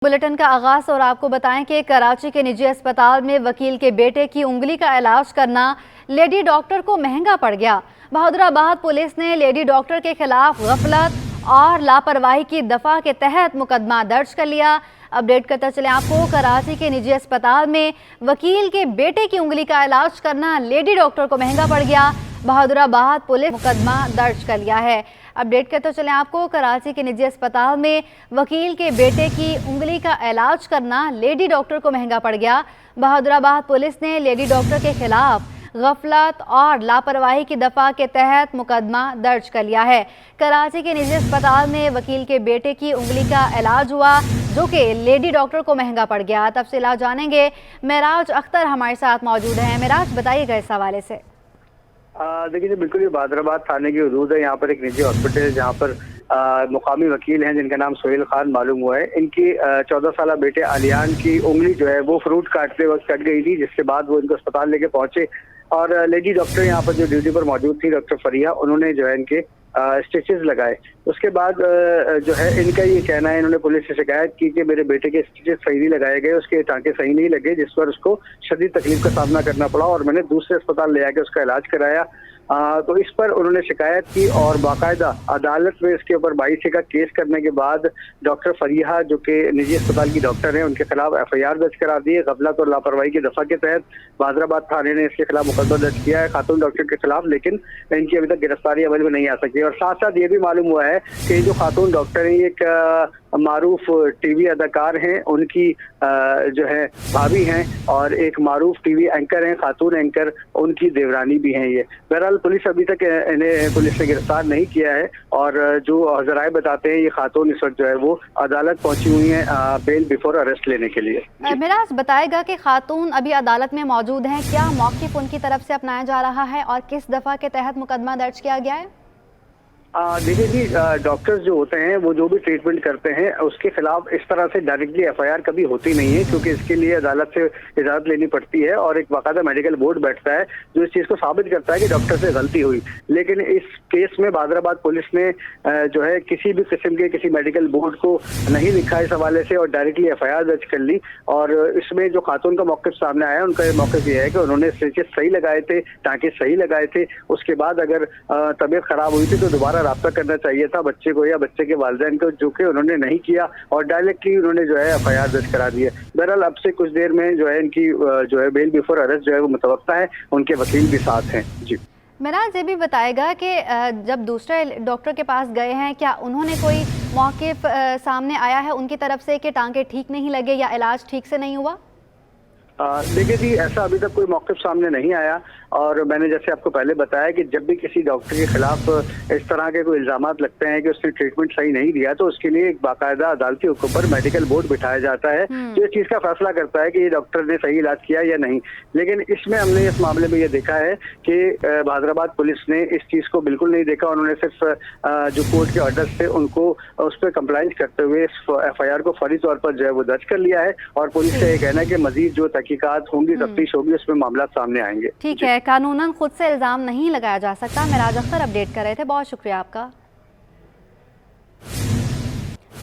Bulletin का आगाज और आपको बताएं कि कराची के निजी अस्पताल में वकील के बेटे की उंगली का इलाज करना लेडी डॉक्टर को महंगा पड़ गया। बहादुराबाद पुलिस ने लेडी डॉक्टर के खिलाफ गफलत और लापरवाही की दफा के तहत मुकदमा दर्ज कर लिया। अपडेट करते चले आपको, कराची के निजी अस्पताल में वकील के बेटे की उंगली का इलाज करना लेडी डॉक्टर को महंगा पड़ गया। बहादुराबाद पुलिस मुकदमा दर्ज कर लिया है। अपडेट करते चले आपको, कराची के निजी अस्पताल में वकील के बेटे की उंगली का इलाज करना लेडी डॉक्टर को महंगा पड़ गया। बहादुराबाद पुलिस ने लेडी डॉक्टर के खिलाफ गफलत और लापरवाही की दफा के तहत मुकदमा दर्ज कर लिया है। कराची के निजी अस्पताल में वकील के बेटे की उंगली का इलाज हुआ जो कि लेडी डॉक्टर को महंगा पड़ गया। तफसीलात जानेंगे, मेराज अख्तर हमारे साथ मौजूद हैं। मेराज, बताइएगा इस हवाले से। देखिए, बिल्कुल ये बहादुराबाद थाने की हदूद है। यहाँ पर एक निजी हॉस्पिटल है जहाँ पर मुकामी वकील हैं जिनका नाम सोहेल खान मालूम हुआ है। इनकी 14 साल बेटे आलियान की उंगली जो है वो फ्रूट काटते वक्त कट गई थी, जिसके बाद वो इनको अस्पताल लेके पहुंचे और लेडी डॉक्टर यहाँ पर जो ड्यूटी पर मौजूद थी, डॉक्टर फरिया, उन्होंने जो है इनके स्टिचेस लगाए। उसके बाद जो है इनका ये कहना है, इन्होंने पुलिस से शिकायत की कि मेरे बेटे के स्टिचेस सही नहीं लगाए गए, उसके टांके सही नहीं लगे, जिस पर उसको शदीद तकलीफ का सामना करना पड़ा और मैंने दूसरे अस्पताल ले आके उसका इलाज कराया। तो इस पर उन्होंने शिकायत की और बाकायदा अदालत में इसके ऊपर 22 का केस करने के बाद डॉक्टर फरिया, जो कि निजी अस्पताल की डॉक्टर हैं, उनके खिलाफ FIR दर्ज करा दी है। गफलत और लापरवाही की दफा के तहत बहादुराबाद थाने ने इसके खिलाफ मुकदमा दर्ज किया है खातून डॉक्टर के खिलाफ, लेकिन इनकी अभी तक गिरफ्तारी अमल में नहीं आ सकी। और साथ साथ ये भी मालूम हुआ है कि जो खातून डॉक्टर है एक मारूफ टीवी अदाकार हैं, उनकी जो है भाभी हैं और एक मारूफ टीवी एंकर हैं, खातून एंकर, उनकी देवरानी भी हैं। ये बहरहाल पुलिस अभी तक इन्हें पुलिस ने गिरफ्तार नहीं किया है और जो जराए बताते हैं ये खातून इस वक्त जो है वो अदालत पहुंची हुई हैं बेल बिफोर अरेस्ट लेने के लिए। मेराज, बताएगा कि खातून अभी अदालत में मौजूद हैं, क्या मौक़िफ़ उनकी तरफ से अपनाया जा रहा है और किस दफ़ा के तहत मुकदमा दर्ज किया गया है? देखिए जी, डॉक्टर्स जो होते हैं वो जो भी ट्रीटमेंट करते हैं उसके खिलाफ इस तरह से डायरेक्टली FIR कभी होती नहीं है, क्योंकि इसके लिए अदालत से इजाज़त लेनी पड़ती है और एक बाकायदा मेडिकल बोर्ड बैठता है जो इस चीज़ को साबित करता है कि डॉक्टर से गलती हुई। लेकिन इस केस में बहादुराबाद पुलिस ने जो है किसी भी किस्म के किसी मेडिकल बोर्ड को नहीं लिखा इस हवाले से और डायरेक्टली FIR दर्ज कर ली। और इसमें जो खातून का मौक़िफ़ सामने आया, उनका मौक़िफ़ ये है कि उन्होंने स्टिचेस सही लगाए थे, टाँके सही लगाए थे, उसके बाद अगर तबीयत ख़राब हुई थी तो दोबारा राब्ता करना चाहिए था बच्चे को या बच्चे के वालिदैन को, जो कि उन्होंने नहीं किया और डायरेक्टली उन्होंने जो है FIR दर्ज करा दी है। बहरहाल अब से कुछ देर में जो है इनकी जो है बेल बिफोर अरेस्ट जो है वो मुतवक्का है, उनके वकील भी साथ हैं। जी मेराज, ये भी बताएगा कि जब दूसरे डॉक्टर के पास गए हैं, क्या उन्होंने कोई मौक़िफ़ सामने आया है उनकी तरफ से कि टांके ठीक नहीं लगे या इलाज ठीक से नहीं हुआ? देखिए जी, ऐसा अभी तक कोई मौक़िफ़ सामने नहीं आया और मैंने जैसे आपको पहले बताया कि जब भी किसी डॉक्टर के खिलाफ इस तरह के कोई इल्ज़ामात लगते हैं कि उसने ट्रीटमेंट सही नहीं दिया तो उसके लिए एक बाकायदा अदालती हुक्म पर मेडिकल बोर्ड बिठाया जाता है जो इस चीज़ का फैसला करता है कि ये डॉक्टर ने सही इलाज किया या नहीं। लेकिन इसमें हमने इस मामले में ये देखा है कि बहादुराबाद पुलिस ने इस चीज़ को बिल्कुल नहीं देखा। उन्होंने सिर्फ जो कोर्ट के ऑर्डर्स थे उनको उस पर कंप्लाइंस करते हुए FIR को फौरी तौर पर जो है वो दर्ज कर लिया है और पुलिस का ये कहना है कि मजीद जो तहकीकात होंगी, तफ्तीश होगी, उसमें मामला सामने आएंगे। ठीक है, कानूनन खुद से इल्जाम नहीं लगाया जा सकता। मेराज अख्तर अपडेट कर रहे थे, बहुत शुक्रिया आपका।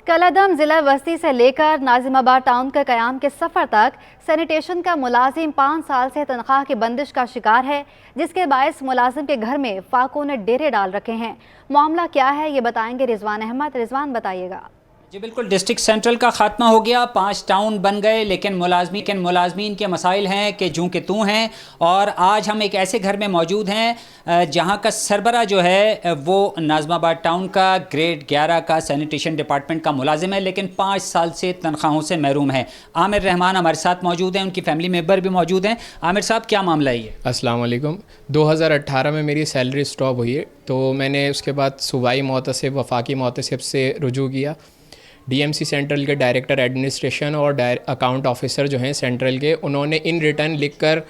कलादम जिला बस्ती से लेकर नाजिमाबाद टाउन के कयाम के सफर तक सैनिटेशन का मुलाजिम 5 साल से तनख्वाह की बंदिश का शिकार है, जिसके बायस मुलाजिम के घर में फाकों ने डेरे डाल रखे हैं। मामला क्या है ये बताएंगे रिजवान अहमद। रिजवान, बताइएगा। जी बिल्कुल, डिस्ट्रिक्ट सेंट्रल का खात्मा हो गया, 5 टाउन बन गए, लेकिन मुलाजमीन के मसाइल हैं कि जूँ के तू हैं। और आज हम एक ऐसे घर में मौजूद हैं जहाँ का सरबरा जो है वो नाज़िमाबाद टाउन का ग्रेड 11 का सैनिटेशन डिपार्टमेंट का मुलाजिम है, लेकिन 5 साल से तनख्वाहों से महरूम है। आमिर रहमान हमारे साथ मौजूद हैं, उनकी फैमिली मेम्बर भी मौजूद हैं। आमिर साहब, क्या मामला है ये? अस्सलाम वालेकुम। 2018 में मेरी सैलरी स्टॉप हुई है, तो मैंने उसके बाद सूबाई मोहतसिब, वफाकी मोहतसिब से रुजू किया। DMC सेंट्रल के डायरेक्टर एडमिनिस्ट्रेशन और अकाउंट ऑफिसर जो हैं सेंट्रल के, उन्होंने इन रिटर्न लिखकर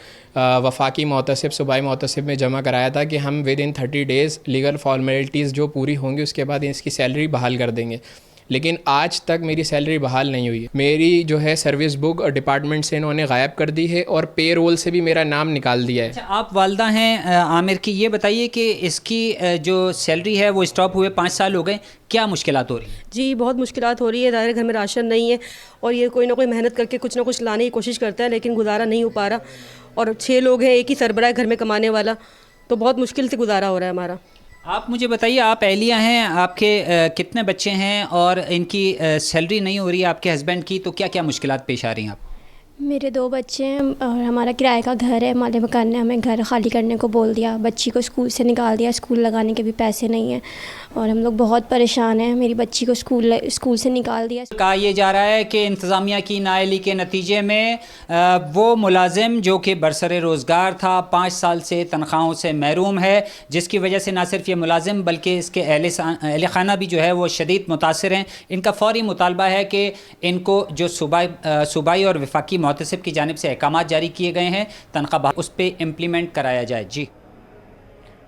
वफाकी मोहतसिब, सूबाई मोहतसिब में जमा कराया था कि हम with in 30 days legal formalities जो पूरी होंगी उसके बाद इसकी सैलरी बहाल कर देंगे। लेकिन आज तक मेरी सैलरी बहाल नहीं हुई है। मेरी जो है सर्विस बुक डिपार्टमेंट से इन्होंने गायब कर दी है और पे रोल से भी मेरा नाम निकाल दिया है। अच्छा, आप वालदा हैं आमिर की, ये बताइए कि इसकी जो सैलरी है वो स्टॉप हुए 5 साल हो गए, क्या मुश्किलात हो रही हैं? जी बहुत मुश्किलात हो रही है। ज़ाहिर घर में राशन नहीं है और ये कोई ना कोई मेहनत करके कुछ ना कुछ लाने की कोशिश करता है, लेकिन गुजारा नहीं हो पा रहा। और 6 लोग हैं, एक ही सरबराह है घर में कमाने वाला, तो बहुत मुश्किल से गुजारा हो रहा है हमारा। आप मुझे बताइए, आप अहलिया हैं, आपके कितने बच्चे हैं और इनकी सैलरी नहीं हो रही है आपके हस्बैंड की, तो क्या क्या मुश्किलात पेश आ रही हैं आप? मेरे 2 बच्चे हैं और हमारा किराए का घर है। मालिक मकान ने हमें घर खाली करने को बोल दिया, बच्ची को स्कूल से निकाल दिया, स्कूल लगाने के भी पैसे नहीं हैं और हम लोग बहुत परेशान हैं। मेरी बच्ची को स्कूल से निकाल दिया। कहा यह जा रहा है कि इंतज़ामिया की नाअहली के नतीजे में वो मुलाजिम जो कि बरसरे रोज़गार था 5 साल से तनख्वाहों से महरूम है, जिसकी वजह से ना सिर्फ ये मुलाजिम बल्कि इसके अहल खाना भी जो है वो शदीद मुतासिर हैं। इनका फौरी मुतालबा है कि इनको जो सूबाई और वफाकी मुहतसिब की जानिब से अहकाम जारी किए गए हैं तनख्वाह उस पर इम्प्लीमेंट कराया जाए। जी,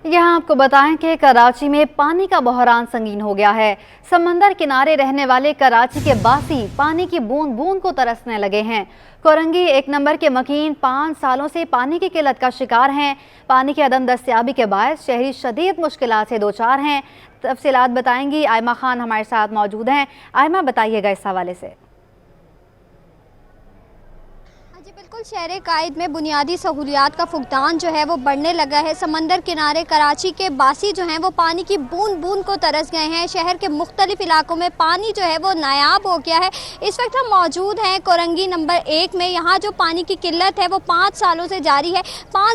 यहाँ आपको बताएं कि कराची में पानी का बहरान संगीन हो गया है। समंदर किनारे रहने वाले कराची के बासी पानी की बूंद बूंद को तरसने लगे हैं। कोरंगी 1 नंबर के मकीन 5 सालों से पानी की किल्लत का शिकार हैं। पानी की अदम दस्तियाबी के बायस शहरी शदीद मुश्किलात से दो चार हैं। तफसीलात बताएंगी आयमा खान हमारे साथ मौजूद हैं। आयमा, बताइएगा इस हवाले से। जी बिल्कुल, शहर कायद में बुनियादी सहूलियात का फुकदान जो है वो बढ़ने लगा है। समंदर किनारे कराची के बासी जो हैं वो पानी की बूंद बूंद को तरस गए हैं। शहर के मुख्तलिफ इलाकों में पानी जो है वो नायाब हो गया है। इस वक्त हम मौजूद हैं कोरंगी नंबर 1 में। यहाँ जो पानी की किल्लत है वो 5 सालों से जारी है।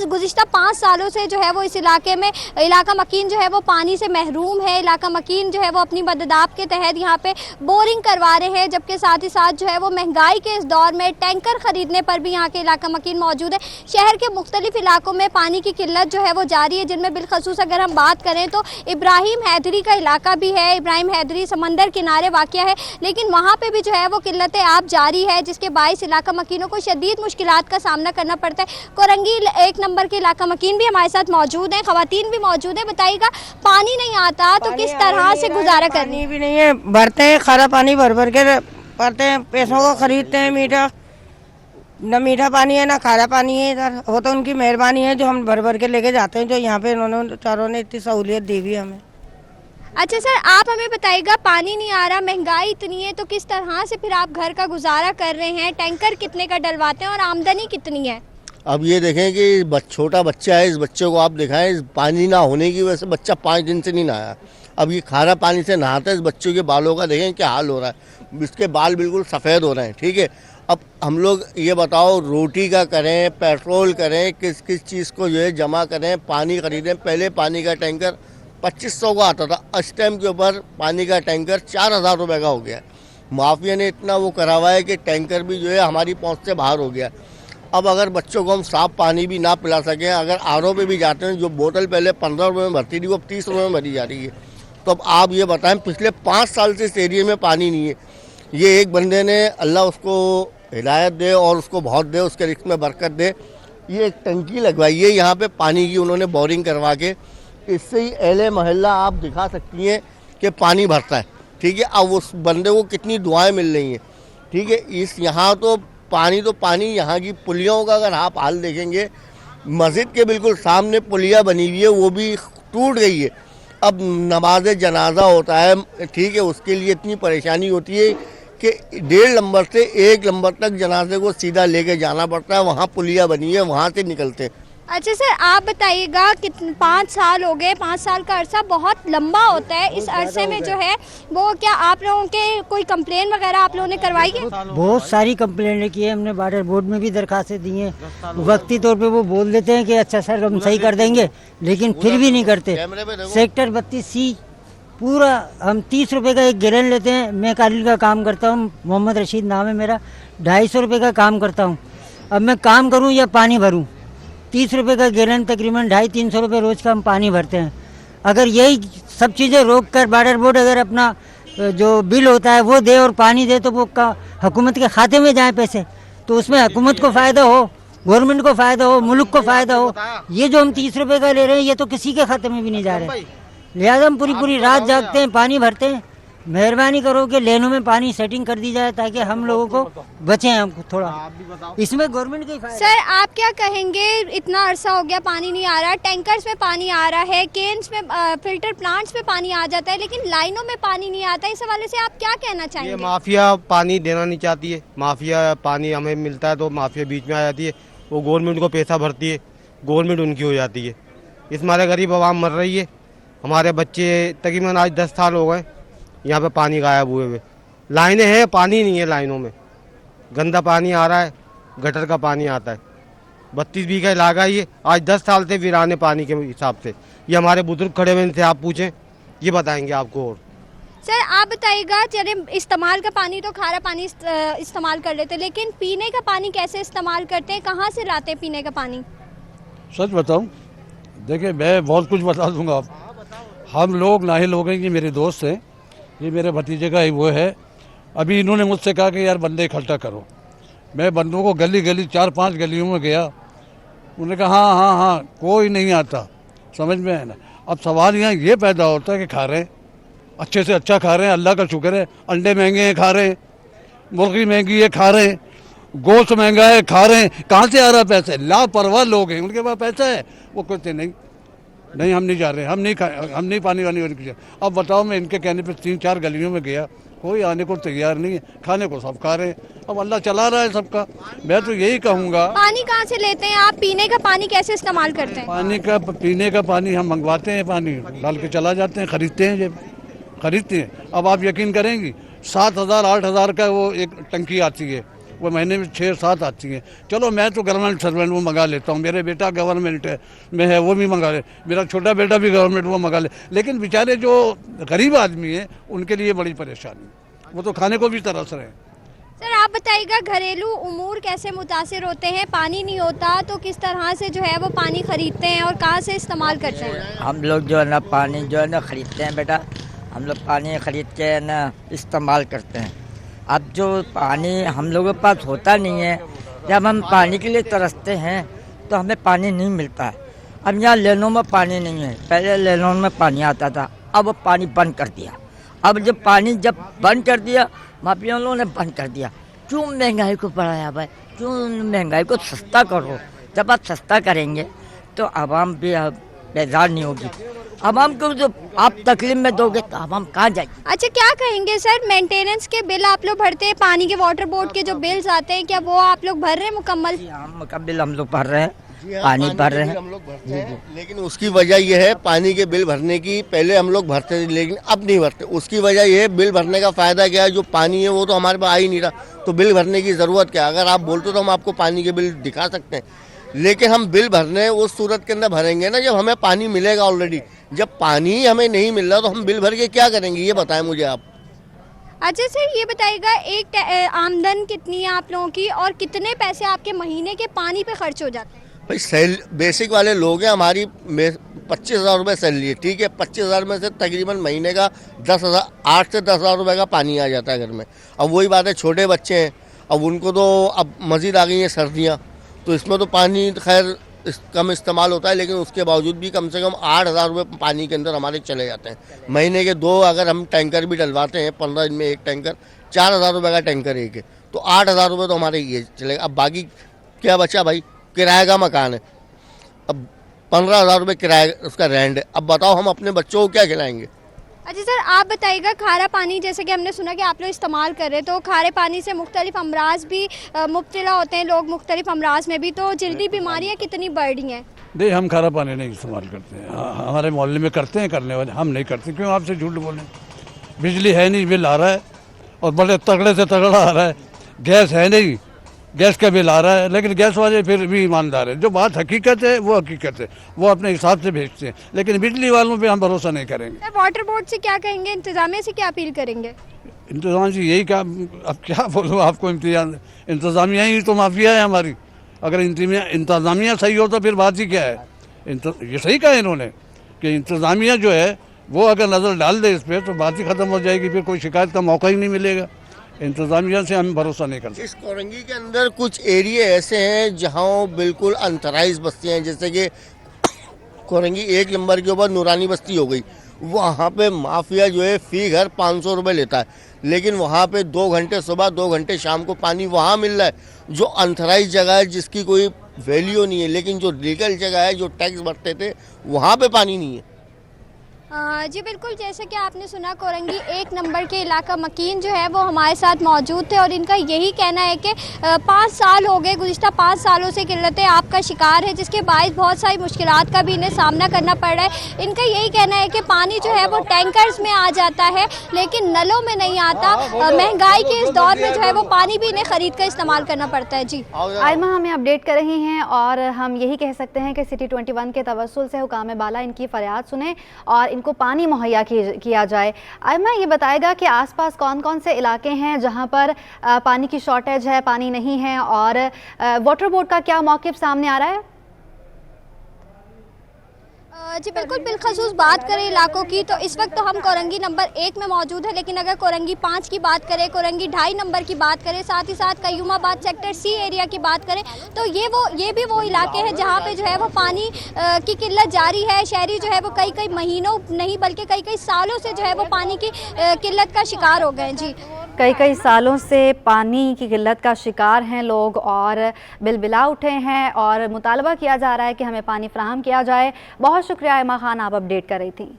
गुज़िश्ता 5 सालों से जो है वो इस इलाके में इलाका मकीन जो है वो पानी से महरूम है। इलाका मकीन जो है वो अपनी मददाब के तहत यहाँ पे बोरिंग करवा रहे हैं, जबकि साथ ही साथ जो है वो महंगाई के इस दौर में टैंकर ख़रीदने पर भी यहाँ के इलाका मकीन मौजूद है। शहर के मुख्तलिफ इलाकों में पानी की किल्लत जो है वो जारी है, जिनमें बिलखसूस अगर हम बात करें तो इब्राहिम हैदरी का इलाका भी है। इब्राहिम हैदरी समंदर किनारे वाक़या है, लेकिन वहाँ पे भी जो है वो किल्लत आब जारी है, जिसके बायस इलाका मकीनों को शदीद मुश्किलात का सामना करना पड़ता है। कोरंगी 1 नंबर के इलाका मकीन भी हमारे साथ मौजूद हैं, ख़वातीन भी मौजूद है। बताइएगा, पानी नहीं आता तो किस तरह से गुजारा करनी? भी नहीं है, भरते हैं खारा पानी भर भर के भरते हैं, पैसों को खरीदते हैं। मीठा न मीठा पानी है ना खारा पानी है इधर। वो तो उनकी मेहरबानी है जो हम भर भर के लेके जाते हैं, जो यहाँ पे उन्होंने चारों ने इतनी सहूलियत दी हुई हमें। अच्छा सर, आप हमें बताइएगा, पानी नहीं आ रहा, महंगाई इतनी है, तो किस तरह से फिर आप घर का गुजारा कर रहे हैं? टैंकर कितने का डलवाते हैं और आमदनी कितनी है? अब ये देखें कि छोटा बच्चा है, इस बच्चे को आप दिखाएं, इस पानी ना होने की वजह से बच्चा 5 दिन से नहीं नहाया। अब ये खारा पानी से नहाता है, इस बच्चों के बालों का देखें क्या हाल हो रहा है, इसके बाल बिल्कुल सफ़ेद हो रहे हैं। ठीक है, अब हम लोग ये बताओ रोटी का करें, पेट्रोल करें, किस किस चीज़ को जो है जमा करें, पानी खरीदें। पहले पानी का टैंकर 2500 का आता था, इस टाइम के ऊपर पानी का टैंकर 4000 रुपये का हो गया। माफिया ने इतना वो करा हुआ है कि टैंकर भी जो है हमारी पहुँच से बाहर हो गया। अब अगर बच्चों को हम साफ पानी भी ना पिला सकें, अगर आरओ पे भी जाते हैं, जो बोतल पहले 15 रुपये में भरती थी वो 30 रुपये में भरी जा रही है। तो अब आप ये बताएं, पिछले 5 साल से इस एरिए में पानी नहीं है। ये एक बंदे ने, अल्लाह उसको हिदायत दे और उसको बहुत दे, उसके रिस्क में बरकत दे, ये एक टंकी लगवाई है यहाँ पे पानी की, उन्होंने बोरिंग करवा के। इससे ही अहले मोहल्ला आप दिखा सकती हैं कि पानी भरता है। ठीक है, अब उस बंदे को कितनी दुआएं मिल रही हैं। ठीक है, इस यहाँ तो पानी यहाँ की पुलियों का अगर आप हाल देखेंगे, मस्जिद के बिल्कुल सामने पुलिया बनी हुई है, वो भी टूट गई है। अब नमाज जनाजा होता है, ठीक है, उसके लिए इतनी परेशानी होती है कि 1.5 नंबर से 1 नंबर तक जनाजे को सीधा लेके जाना पड़ता है। वहाँ पुलिया बनी है, वहाँ से निकलते हैं। अच्छा सर, आप बताइएगा, 5 साल हो गए, 5 साल का अरसा बहुत लंबा होता है। इस अरसे में जो है वो क्या आप लोगों के कोई कंप्लेन वगैरह आप लोगों ने करवाई है? बहुत सारी कंप्लेंटें की है हमने, वाटर बोर्ड में भी दरखास्तें दी हैं। वक्ती तौर पे वो बोल देते हैं कि अच्छा सर हम सही कर देंगे, लेकिन फिर भी नहीं करते। सेक्टर 32C पूरा हम 30 रुपये का एक गैलन लेते हैं। मैं कालीन का काम करता हूँ, मोहम्मद रशीद नाम है मेरा, 250 रुपये का काम करता हूँ। अब मैं काम करूँ या पानी भरूँ, 30 रुपये का गैलन तकरीबन 250-300 रुपये रोज़ का हम पानी भरते हैं। अगर यही सब चीज़ें रोक कर वाटर बोर्ड अगर अपना जो बिल होता है वो दे और पानी दे, तो वो हुकूमत के खाते में जाए पैसे, तो उसमें हुकूमत को फ़ायदा हो, गवर्नमेंट को फ़ायदा हो, मुल्क को फ़ायदा हो। ये जो हम 30 रुपये का ले रहे हैं, ये तो किसी के खाते में भी नहीं जा रहे। लिहाजा हम पूरी रात जागते हैं, पानी भरते हैं, मेहरबानी करो कि लेनों में पानी सेटिंग कर दी जाए ताकि हम लोगों को बचें, हमको थोड़ा इसमें गवर्नमेंट का ही फायदा। सर आप क्या कहेंगे, इतना अरसा हो गया पानी नहीं आ रहा, टैंकर्स में पानी आ रहा है, केन्स में फिल्टर प्लांट्स में पानी आ जाता है, लेकिन लाइनों में पानी नहीं आता, इस हवाले से आप क्या कहना ये चाहेंगे? माफिया पानी देना नहीं चाहती है, माफिया पानी हमें मिलता है तो माफिया बीच में आ जाती है, वो गवर्नमेंट को पैसा भरती है, गवर्नमेंट उनकी हो जाती है, इस मारे गरीब आवाम मर रही है। हमारे बच्चे तकरीबन आज 10 साल हो गए यहाँ पे पानी गायब हुए हुए, लाइनें हैं पानी नहीं है, लाइनों में गंदा पानी आ रहा है, गटर का पानी आता है, 32 बीघा इलाका ये आज 10 साल से वीराने पानी के हिसाब से। ये हमारे बुजुर्ग खड़े हुए थे, आप पूछें ये बताएंगे आपको। और सर आप बताइएगा, चले इस्तेमाल का पानी तो खारा पानी इस्तेमाल कर लेते, लेकिन पीने का पानी कैसे इस्तेमाल करते हैं, कहाँ से लाते हैं पीने का पानी? सच बताऊं, देखिए मैं बहुत कुछ बता दूंगा आप। हम लोग नाहिल हो गए कि मेरे दोस्त हैं, ये मेरे भतीजे का ही वो है। अभी इन्होंने मुझसे कहा कि यार बंदे इकट्ठा करो, मैं बंदों को गली गली 4-5 गलियों में गया, उन्होंने कहा हाँ कोई नहीं आता, समझ में है ना। अब सवाल यहाँ ये पैदा होता है कि खा रहे हैं, अच्छे से अच्छा खा रहे हैं, अल्लाह का शुक्र है, अंडे महंगे हैं खा रहे हैं, मुर्गी महंगी है खा रहे हैं, गोश्त महंगा है खा रहे हैं, कहाँ से आ रहा है पैसे? लापरवाह लोग हैं, उनके पास पैसा है, वो कहते नहीं हम नहीं जा रहे, हम नहीं पानी वानी वाली। अब बताओ, मैं इनके कहने पे 3-4 गलियों में गया, कोई आने को तैयार नहीं है, खाने को सब खा रहे हैं। अब अल्लाह चला रहा है सबका। मैं तो यही कहूँगा। पानी कहाँ से लेते हैं आप, पीने का पानी कैसे इस्तेमाल करते हैं? पीने का पानी हम मंगवाते हैं, पानी डाल के चला जाते हैं, खरीदते हैं। अब आप यकीन करेंगी 7,000-8,000 का वो एक टंकी आती है, वो महीने में 6-7 आती हैं। चलो मैं तो गवर्नमेंट सर्वेंट वो मंगा लेता हूँ, मेरे बेटा गवर्नमेंट में है वो भी मंगा ले, मेरा छोटा बेटा भी गवर्नमेंट वो मंगा ले, लेकिन बेचारे जो गरीब आदमी हैं उनके लिए बड़ी परेशानी, वो तो खाने को भी तरस रहे हैं। सर आप बताइएगा, घरेलू उमूर कैसे मुतासिर होते हैं, पानी नहीं होता तो किस तरह से जो है वो पानी खरीदते हैं और कहाँ से इस्तेमाल करते हैं? हम लोग जो है ना पानी जो है ना खरीदते हैं बेटा, हम लोग पानी खरीद के ना इस्तेमाल करते हैं। अब जो पानी हम लोगों के पास होता नहीं है, जब हम पानी के लिए तरसते हैं तो हमें पानी नहीं मिलता है। अब यहाँ लेनों में पानी नहीं है, पहले लेनों में पानी आता था, अब पानी बंद कर दिया। अब जब पानी बंद कर दिया, माफिया लोगों ने बंद कर दिया। क्यों महंगाई को बढ़ाया भाई, क्यों महंगाई को सस्ता करो। जब आप सस्ता करेंगे तो आवाम भी बेजार नहीं होगी। आवाम को जो आप तकलीफ में दोगे तो आवाम कहाँ जाएगी? अच्छा क्या कहेंगे सर, मेंटेनेंस के बिल आप लोग भरते हैं, पानी के वाटर बोर्ड के जो बिल्स आते हैं, क्या वो आप लोग भर रहे हैं मुकम्मल? मुकम्मल हम लोग भर रहे हैं, पानी भर रहे हैं हम लोग भरते हैं, लेकिन उसकी वजह यह है पानी के बिल भरने की, पहले हम लोग भरते थे लेकिन अब नहीं भरते। उसकी वजह यह है, बिल भरने का फ़ायदा क्या है, जो पानी है वो तो हमारे पास आ ही नहीं रहा, तो बिल भरने की ज़रूरत क्या है? अगर आप बोलते तो हम आपको पानी के बिल दिखा सकते हैं, लेकिन हम बिल भरने उस सूरत के अंदर भरेंगे ना जब हमें पानी मिलेगा ऑलरेडी। जब पानी ही हमें नहीं मिल रहा तो हम बिल भर के क्या करेंगे, ये बताएं मुझे आप। अच्छा सर ये बताइएगा, एक आमदन कितनी है आप लोगों की और कितने पैसे आपके महीने के पानी पे खर्च हो जाते हैं? भाई बेसिक वाले लोग हैं, हमारी 25,000 रुपये सैलरी है, ठीक है। 25,000 में से तकरीबन महीने का 10,000, 8 से 10,000 रुपये का पानी आ जाता है घर में। अब वही बात है, छोटे बच्चे हैं, अब उनको तो अब मज़ीद आ गई हैं सर्दियाँ, तो इसमें तो पानी खैर कम इस्तेमाल होता है, लेकिन उसके बावजूद भी कम से कम 8,000 रुपये पानी के अंदर हमारे चले जाते हैं। महीने के 2 अगर हम टैंकर भी डलवाते हैं, 15 दिन में एक टैंकर, 4,000 रुपये का टैंकर एक है, तो 8,000 रुपये तो हमारे ये चलेगा। अब बाकी क्या बचा भाई? किराए का मकान है, अब 15,000 रुपये किराए उसका रेंट है। अब बताओ हम अपने बच्चों को क्या खिलाएंगे? अच्छा सर आप बताइएगा, खारा पानी जैसे कि हमने सुना कि आप लोग इस्तेमाल कर रहे हैं, तो खारे पानी से मुख्तलिफ अमराज भी मुब्तला होते हैं लोग, मुख्तलिफ अमराज में भी, तो जल्दी बीमारियाँ कितनी बढ़ रही हैं? नहीं, हम खारा पानी नहीं इस्तेमाल करते हैं, हमारे मोहल्ले में करते हैं करने वाले, हम नहीं करते। क्यों आपसे झूठ बोलें? बिजली है नहीं, बिल आ रहा है और बड़े तगड़े से तगड़ा आ रहा है। गैस है नहीं, गैस का बिल आ रहा है, लेकिन गैस वाले फिर भी ईमानदार है। जो बात हकीकत है वो हकीकत है, वो अपने हिसाब से भेजते हैं, लेकिन बिजली वालों पे हम भरोसा नहीं करेंगे। वाटर बोर्ड से क्या कहेंगे, इंतजामिया से क्या अपील करेंगे? इंतजाम से यही क्या, अब क्या बोलूँ आपको, इंतजामिया ही तो माफिया है हमारी। अगर इंतजामिया सही हो तो फिर बात ही क्या है। ये सही कहा इन्होंने कि इंतजामिया जो है वो अगर नज़र डाल दे इस पर तो बात ही ख़त्म हो जाएगी, फिर कोई शिकायत का मौका ही नहीं मिलेगा। इंतजामिया से हम भरोसा नहीं करते। इस कोरंगी के अंदर कुछ एरिया ऐसे हैं जहाँ बिल्कुल अनथराइज बस्तियाँ हैं, जैसे कि कोरंगी 1 नंबर के ऊपर नूरानी बस्ती हो गई, वहाँ पे माफिया जो है फ़ी घर 500 रुपये लेता है, लेकिन वहाँ पे 2 घंटे सुबह 2 घंटे शाम को पानी वहाँ मिल रहा है। जो अनथराइज जगह है जिसकी कोई वैल्यू नहीं है, लेकिन जो लीगल जगह है जो टैक्स भरते थे वहाँ पे पानी नहीं है। जी बिल्कुल, जैसे कि आपने सुना, कोरंगी 1 नंबर के इलाका मकीन जो है वो हमारे साथ मौजूद थे और इनका यही कहना है कि 5 साल हो गए, गुज़िश्ता 5 सालों से किल्लत आब का शिकार है, जिसके बायस बहुत सारी मुश्किलात का भी इन्हें सामना करना पड़ रहा है। इनका यही कहना है कि पानी जो है वो टैंकर्स में आ जाता है लेकिन नलों में नहीं आता। महंगाई के इस दौर में जो है वो पानी भी इन्हें ख़रीद कर इस्तेमाल करना पड़ता है। जी आयमा हमें अपडेट कर रही हैं और हम यही कह सकते हैं कि सिटी 21 के तवस्सुल से हुकाम बाला इनकी फ़रियाद सुने और इनको पानी मुहैया किया जाए। आयमा ये बताएगा कि आसपास कौन कौन से इलाके हैं जहां पर पानी की शॉर्टेज है, पानी नहीं है, और वाटर बोर्ड का क्या मौक़िफ़ सामने आ रहा है? जी बिल्कुल, बिलखसूस बात करें इलाकों की तो इस वक्त तो हम कोरंगी नंबर 1 में मौजूद है, लेकिन अगर कोरंगी 5 की बात करें, कोरंगी 2.5 नंबर की बात करें, साथ ही साथ कयूमाबाद सेक्टर सी एरिया की बात करें तो ये भी वो इलाके हैं जहां पे जो है वो पानी की किल्लत जारी है। शहरी जो है वो कई महीनों नहीं बल्कि कई सालों से जो है वो पानी की किल्लत का शिकार हो गए। जी कई सालों से पानी की किल्लत का शिकार हैं लोग और बिलबिला उठे हैं और मुतालबा किया जा रहा है कि हमें पानी फराहम किया जाए। बहुत शुक्रिया आयमा खान, आप अपडेट कर रही थी।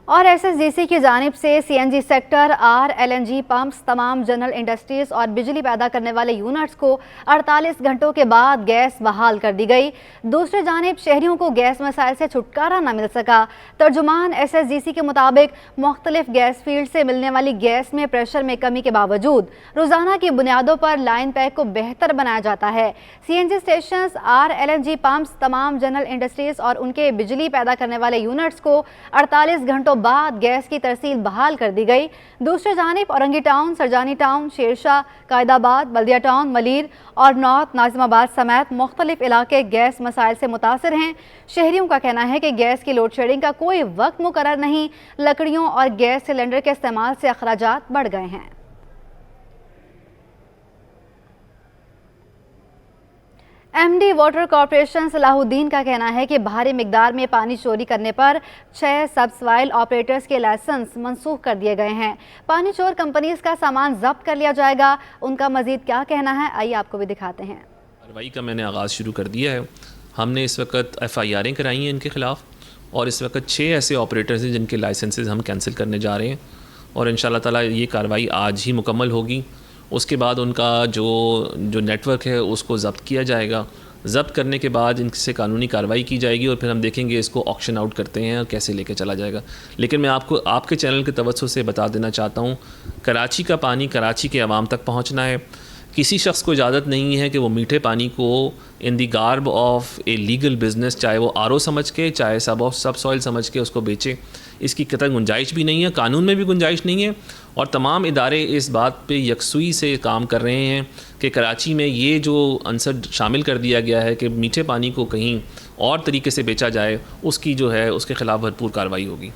और एसएसडीसी की जानिब से सीएनजी सेक्टर, LNG पंप्स, तमाम जनरल इंडस्ट्रीज और बिजली पैदा करने वाले यूनिट्स को 48 घंटों के बाद गैस बहाल कर दी गई। दूसरी जानिब शहरियों को गैस मसाइल से छुटकारा न मिल सका। तर्जुमान एसएसडीसी के मुताबिक मुख्तलिफ गैस फील्ड से मिलने वाली गैस में प्रेशर में कमी के बावजूद रोज़ाना की बुनियादों पर लाइन पैक को बेहतर बनाया जाता है। सीएनजी स्टेशन, LNG पंप्स, तमाम जनरल इंडस्ट्रीज और उनके बिजली पैदा करने वाले यूनिट्स को 48 घंटों बाद गैस की तरसील बहाल कर दी गई। दूसरी जानिब औरंगी टाउन, सरजानी टाउन, शेरशाह, कायदाबाद, बल्दिया टाउन, मलीर और नॉर्थ नाजिमाबाद समेत मुख्तलिफ इलाके गैस मसाइल से मुतासर हैं। शहरियों का कहना है कि गैस की लोड शेडिंग का कोई वक्त मुकर्रर नहीं, लकड़ियों और गैस सिलेंडर के इस्तेमाल से अखराजात बढ़ गए हैं। MD वाटर कॉरपोरेशन सलाहुद्दीन का कहना है कि भारी मिकदार में पानी चोरी करने पर 6 सबसॉइल ऑपरेटर्स के लाइसेंस मनसूख कर दिए गए हैं। पानी चोर कंपनीज का सामान जब्त कर लिया जाएगा। उनका मजीद क्या कहना है, आइए आपको भी दिखाते हैं। कार्रवाई का मैंने आगाज़ शुरू कर दिया है। हमने इस वक्त FIR कराई हैं इनके ख़िलाफ़ और इस वक्त 6 ऐसे ऑपरेटर्स हैं जिनके लाइसेंसेज हम कैंसिल करने जा रहे हैं और इंशाल्लाह ताला ये कार्रवाई आज ही मुकम्मल होगी। उसके बाद उनका जो नेटवर्क है उसको ज़ब्त किया जाएगा। ज़ब्त करने के बाद इनसे कानूनी कार्रवाई की जाएगी और फिर हम देखेंगे इसको ऑक्शन आउट करते हैं और कैसे लेके चला जाएगा। लेकिन मैं आपको आपके चैनल के तवज्जो से बता देना चाहता हूँ, कराची का पानी कराची के अवाम तक पहुँचना है। किसी शख्स को इजाज़त नहीं है कि वो मीठे पानी को in the garb of a legal business, चाहे वो RO समझ के, चाहे सब सॉइल समझ के उसको बेचे। इसकी कतई गुंजाइश भी नहीं है, कानून में भी गुंजाइश नहीं है और तमाम इदारे इस बात पे यकसुई से काम कर रहे हैं कि कराची में ये जो अंसर शामिल कर दिया गया है कि मीठे पानी को कहीं और तरीके से बेचा जाए, उसकी जो है उसके ख़िलाफ़ भरपूर कार्रवाई होगी।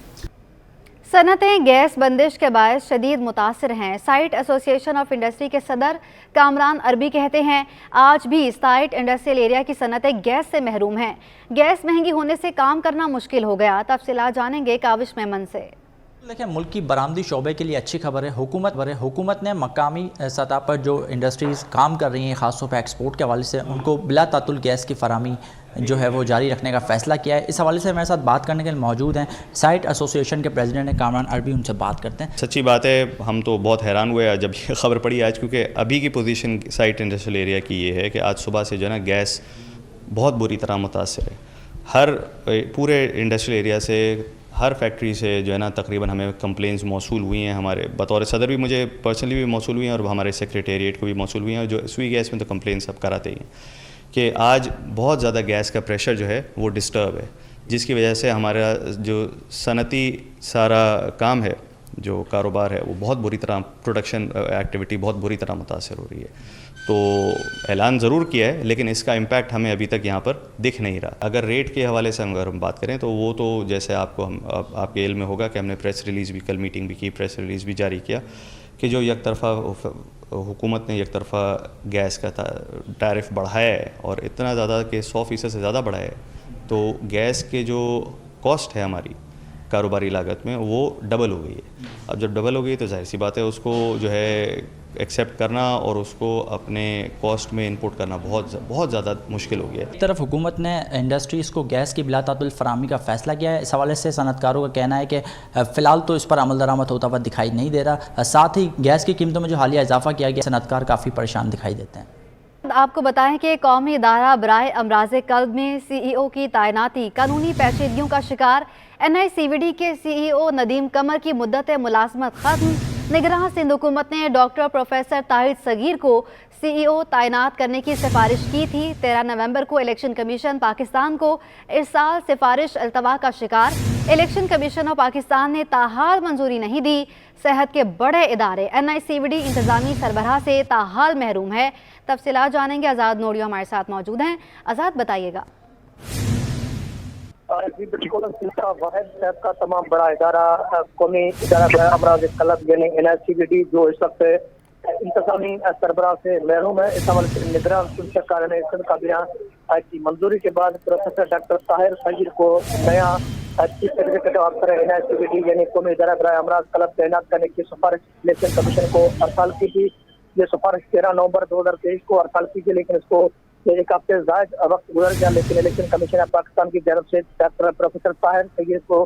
सनतें गैस बंदिश के बायस शदीद मुतासर हैं। साइट एसोसिएशन ऑफ इंडस्ट्री के सदर कामरान अरबी कहते हैं, आज भी साइट इंडस्ट्रियल एरिया की सनतें गैस से महरूम हैं। गैस महंगी होने से काम करना मुश्किल हो गया। तफसीलात जानेंगे काविश मेमन से। देखिए, मुल्क की बरामदी शोबे के लिए अच्छी खबर है। हुकूमत ने मकामी सतह पर जो इंडस्ट्रीज़ काम कर रही हैं, ख़ासतौर पर एक्सपोर्ट के हवाले से, उनको बिला तातुल गैस की फरामी जो है वो जारी रखने का फ़ैसला किया है। इस हवाले से मेरे साथ बात करने के लिए मौजूद हैं साइट एसोसिएशन के प्रेसिडेंट हैं कामरान अरबी, उनसे बात करते हैं। सच्ची बात है, हम तो बहुत हैरान हुए जब ये ख़बर पड़ी आज, क्योंकि अभी की पोजीशन साइट इंडस्ट्रियल एरिया की ये है कि आज सुबह से जो है ना गैस बहुत बुरी तरह मुतासर है। हर पूरे इंडस्ट्रियल एरिया से, हर फैक्ट्री से जो है ना तकरीबन हमें कंप्लेंट्स मौसूल हुई हैं। हमारे बतौर सदर भी मुझे पर्सनली भी मौसूल हुई हैं और हमारे सेक्रेटेरिएट को भी मौसूल हुई हैं। जो स्वी गैस में तो कंप्लेंट्स सब कराते ही हैं कि आज बहुत ज़्यादा गैस का प्रेशर जो है वो डिस्टर्ब है, जिसकी वजह से हमारा जो सनती सारा काम है, जो कारोबार है, वो बहुत बुरी तरह, प्रोडक्शन एक्टिविटी बहुत बुरी तरह मुतासर हो रही है। तो ऐलान ज़रूर किया है, लेकिन इसका इम्पैक्ट हमें अभी तक यहाँ पर दिख नहीं रहा। अगर रेट के हवाले से अगर हम बात करें तो वो तो जैसे आपके इल्म में होगा कि हमने प्रेस रिलीज़ भी, कल मीटिंग भी की, प्रेस रिलीज़ भी जारी किया कि जो एक तरफ़ा हुकूमत ने एक तरफ़ा गैस का टैरिफ बढ़ाया है और इतना ज़्यादा कि 100% से ज़्यादा बढ़ाया है, तो गैस के जो कॉस्ट है हमारी कारोबारी लागत में वो डबल हो गई है। अब जब डबल हो गई तो जाहिर सी बात है उसको जो है एक्सेप्ट करना और उसको अपने कॉस्ट में इनपुट करना बहुत ज़्यादा मुश्किल हो गया है। एक तरफ हुकूमत ने इंडस्ट्रीज़ को गैस की बिलातातुल फराहमी का फ़ैसला किया है। इस हवाले से सनअतकारों का कहना है कि फ़िलहाल तो इस पर अमल दरामद होता हुआ दिखाई नहीं दे रहा। साथ ही गैस की कीमतों में जो हालिया इजाफा किया गया, सनअतकार काफ़ी परेशान दिखाई देते हैं। आपको बताएं कि कौमी इदारा बराए अमराज़े कल्ब में CEO की तैनाती कानूनी पेचीदगियों का शिकार। NICVD के CEO नदीम कमर की मुद्दत मुलाजमत खत्म। निगरान सिंध हुकूमत ने डॉक्टर प्रोफेसर ताहिर सगीर को CEO तैनात करने की सिफारिश की थी। 13 नवंबर को इलेक्शन कमीशन पाकिस्तान को इरसाल सिफारिश अल्तवा का शिकार। इलेक्शन कमीशन और पाकिस्तान ने ताहाल मंजूरी नहीं दी। सेहत के बड़े इदारे NICVD इंतजामी सरबराह से ताहाल महरूम है। तफसीलात जानेंगे, आज़ाद नोडियो हमारे साथ मौजूद हैं। आज़ाद, बताइएगा। जी बिल्कुल, सेहत का तमाम बड़ा इदारा कौमी इदारा अमराज कलब यानी NICVD जो इस वक्त इंतजामी सरबराह से महरूम है। इस हवाले से निगरान सरकार ने इसका काबिना की मंजूरी के बाद प्रोफेसर डॉक्टर ताहिर सगीर को नया चीफ एग्जीक्यूटिव ऑफिसर NICVD यानी कौमी इदारा बराए अमराज कलब तैनात करने की सिफारिश इलेक्शन कमीशन को अरसाल की थी। ये सिफारिश 13 नवंबर 2023 को अरसाल की थी, लेकिन इसको एक हफ्ते जायद वक्त गुजर गया। लेकिन इलेक्शन कमीशन पाकिस्तान की तरफ से डॉक्टर प्रोफेसर ताहिर सगीर को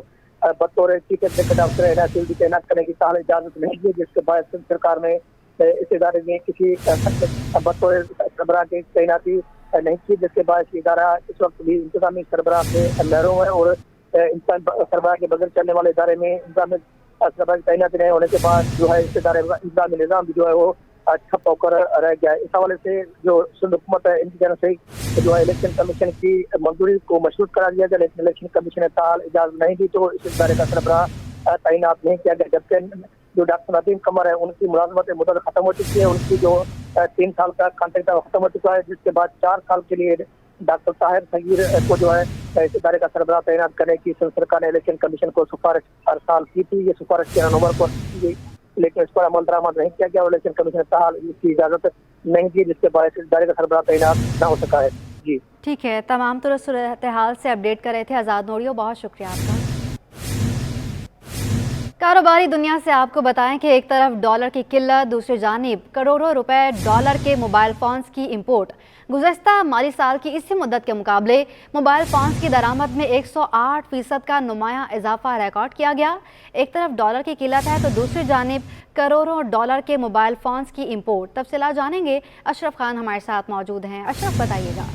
बतौर चीफ एग्जीक्यूटिव ऑफिसर NICVD तैनात करने की ताल इजाजत नहीं दी, जिसके बाद सरकार ने इस इदारे में किसी बतौर सरबराह की तैनाती नहीं की, जिसके बाद इदारा इस वक्त भी इंतजामी सरबराह से महरूम है। और इंसान सरबराह के बगैर चलने वाले इदारे में इंतजामी सरबराह की तैनाती नहीं होने के बाद जो है इस इदारे का इंतजामी निज़ाम भी जो है वो ठप होकर रह गया है। इस हवाले से जो सिंध हुकूमत है इनकी तरफ से जो है इलेक्शन कमीशन की मंजूरी को मशरूत करा दिया गया, लेकिन इलेक्शन कमीशन ने ताल इजाजत नहीं दी तो इस इदारे का सरबराह तैनात नहीं किया गया। जबकि जो डॉक्टर नदीम कमर है उनकी मुलाजमत मुद्दत खत्म हो चुकी है। उनकी जो 3 साल का कॉन्ट्रैक्ट खत्म हो चुका है, जिसके बाद 4 साल के लिए डॉक्टर ताहिर सगीर को जो है इस इदारे का सरबराह तैनात करने की सरकार ने इलेक्शन कमीशन को सिफारिश हर साल की थी। ये सिफारिश 13 नवंबर को की गई, लेकिन इस पर अमल दरामद नहीं किया गया और इलेक्शन कमीशन ने ताहाल इसकी इजाजत नहीं दी, जिसके बाद इस इदारे का सरबराह तैनात न हो सका है। जी ठीक है, तमाम तरह सूरत हाल से अपडेट कर रहे थे आज़ाद नोडियो, बहुत शुक्रिया आपका। कारोबारी दुनिया से आपको बताएं कि एक तरफ डॉलर की किल्लत, दूसरी जानिब करोड़ों रुपए डॉलर के मोबाइल फ़ोन्स की इंपोर्ट। गुज़श्ता माली साल की इसी मुद्दत के मुकाबले मोबाइल फ़ोन्स की दरामद में 108% का नुमाया इजाफा रिकॉर्ड किया गया। एक तरफ डॉलर की किल्लत है तो दूसरी जानिब करोड़ों डॉलर के मोबाइल फ़ोन्स की इंपोर्ट। तफसीलात जानेंगे, अशरफ खान हमारे साथ मौजूद हैं। अशरफ, बताइएगा।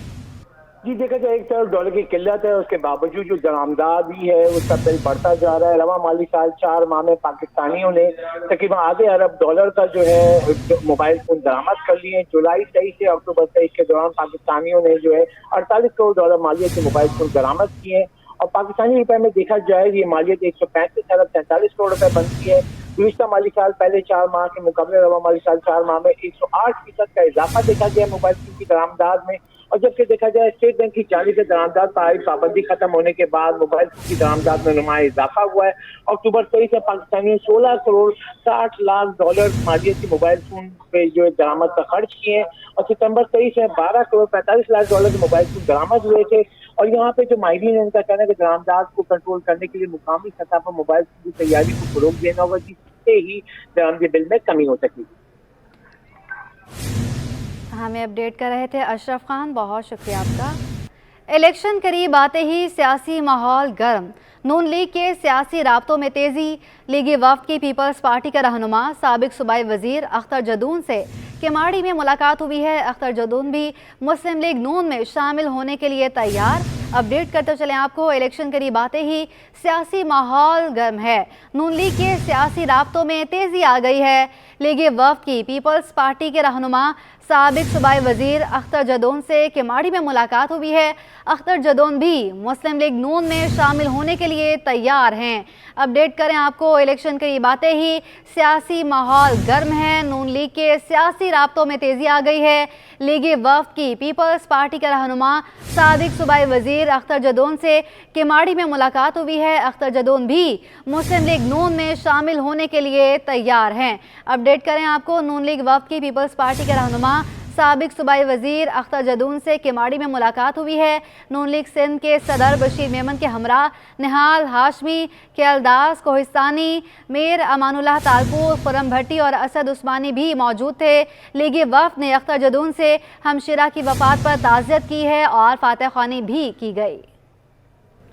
जी देखा जाए, एक तरफ डॉलर की किल्लत है, उसके बावजूद जो दरामदारी है उसका बिल बढ़ता जा रहा है। रवा माली साल 4 माह में पाकिस्तानियों ने तकरीबन आधे अरब डॉलर का जो है मोबाइल फोन दरामद कर लिए। जुलाई 23 से अक्टूबर 23 के दौरान पाकिस्तानियों ने जो है 48 करोड़ डॉलर मालियत के मोबाइल फोन दरामद किए और पाकिस्तानी रुपए में देखा जाए ये मालियत 135 अरब 43 करोड़ रुपए बनती है। गुज़श्ता माली साल पहले 4 माह के मुकाबले रवा माली साल 4 माह में 108% का इजाफा देखा गया मोबाइल फोन की दरामदाद में। और जबकि देखा जाए स्टेट बैंक की जानिब से दरामदाद पर पाबंदी खत्म होने के बाद मोबाइल फोन की दरामदाद में नुमाया इजाफा हुआ है। अक्टूबर 23 से पाकिस्तानियों 16 करोड़ 60 लाख डॉलर मालियत की मोबाइल फोन पे जो है दरामद का खर्च किए और सितंबर 23 से 12 करोड़ 45 लाख डॉलर के मोबाइल फोन दरामद हुए थे। और यहाँ पे जो माहिरीन है उनका कहना है कि दरामदाद को कंट्रोल करने के लिए मुकामी सतह पर मोबाइल फोन की तैयारी को फरोग देना होगा, जिससे ही दरामदी बिल में कमी हो सकेगी। हमें अपडेट कर रहे थे अशरफ खान, बहुत शुक्रिया आपका। इलेक्शन करीब आते ही सियासी माहौल गर्म। नून लीग के सियासी राब्तों में तेज़ी। लीगी वफ्द की पीपल्स पार्टी का रहनुमा साबिक सूबाई वजीर अख्तर जदून से केमाड़ी में मुलाकात हुई है। अख्तर जदून भी मुस्लिम लीग नून में शामिल होने के लिए तैयार। अपडेट करते चलें आपको, इलेक्शन करीब आते ही सियासी माहौल गर्म है। नून लीग के सियासी राब्तों में तेज़ी आ गई है। लीगी वफ़द की पीपल्स पार्टी के रहनुमा साबिक सूबाई वजीर अख्तर जदौन से किमाड़ी में मुलाकात हुई है। अख्तर जदौन भी मुस्लिम लीग नून में शामिल होने के लिए तैयार हैं। अपडेट करें आपको, इलेक्शन करीब आते ही सियासी माहौल गर्म है। नून लीग के सियासी राब्तों में तेज़ी आ गई है। लीगी वफ़द की पीपल्स पार्टी का रहनुमा साबिक सूबाई वजीर अख्तर जदौन से किमाड़ी में मुलाकात हुई है। अख्तर जदौन भी मुस्लिम लीग नून में शामिल होने के लिए तैयार हैं। अपडेट करें आपको, नून लीग वफ़द की पीपल्स पार्टी के रहनुमा साबिक सूबाई वजीर अख्तर जदौन से किमाड़ी में मुलाकात हुई है। नून लीग सिंध के सदर बशीर मेमन के हमरा निहाल हाशमी, केलदास कोहिस्तानी, मीर अमानुल्लाह तालपुर, खुरम भट्टी और असद उस्मानी भी मौजूद थे। लीगी वफ़द ने अख्तर जदौन से हमशिरा की वफ़ात पर ताज़ियत की है और फातह ख़्वानी भी की गई।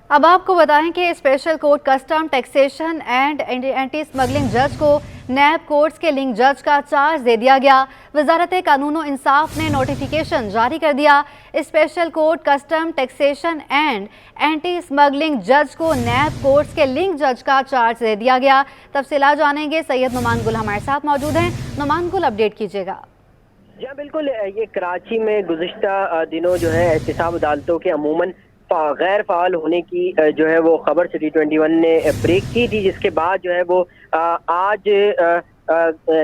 अब आपको बताएं कि special court custom taxation and anti smuggling जज को नैब कोर्ट्स के लिंक जज का चार्ज दे दिया गया। वजारत कानून और इंसाफ ने नोटिफिकेशन जारी कर दिया। Special court custom taxation and anti smuggling जज को नैब कोर्ट्स के लिंक जज का चार्ज दे दिया गया। तफसीलात जानेंगे, सैयद नुमान गुल हमारे साथ मौजूद हैं। नुमान गुल, अपडेट कीजिएगा। जी बिल्कुल, ये कराची में गुज़िश्ता दिनों जो है एहतिसाब अदालतों के अमूमन गैर फ़ाल होने की जो है वो खबर सिटी 21 ने ब्रेक की थी, जिसके बाद जो है वो आज